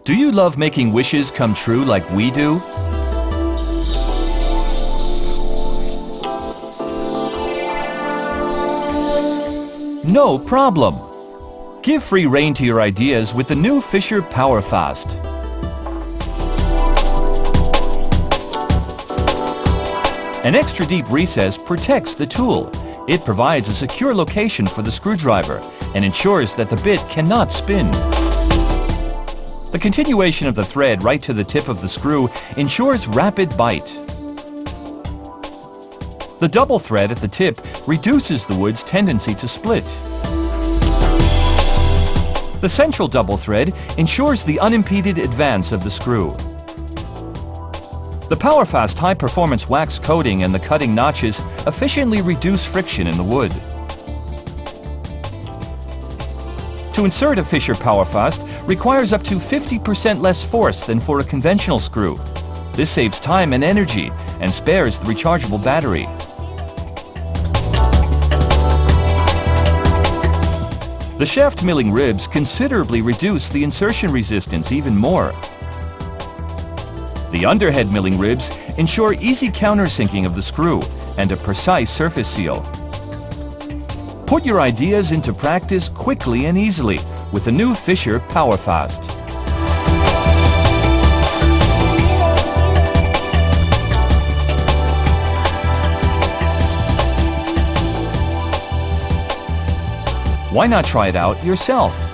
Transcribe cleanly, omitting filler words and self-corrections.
Do you love making wishes come true like we do? No problem! Give free rein to your ideas with the new Fischer Powerfast. An extra deep recess protects the tool. It provides a secure location for the screwdriver and ensures that the bit cannot spin. The continuation of the thread right to the tip of the screw ensures rapid bite. The double thread at the tip reduces the wood's tendency to split. The central double thread ensures the unimpeded advance of the screw. The Powerfast high-performance wax coating and the cutting notches efficiently reduce friction in the wood. To insert a Fischer Powerfast requires up to 50% less force than for a conventional screw. This saves time and energy and spares the rechargeable battery. The shaft milling ribs considerably reduce the insertion resistance even more. The underhead milling ribs ensure easy countersinking of the screw and a precise surface seal. Put your ideas into practice quickly and easily with the new Fischer Powerfast. Why not try it out yourself?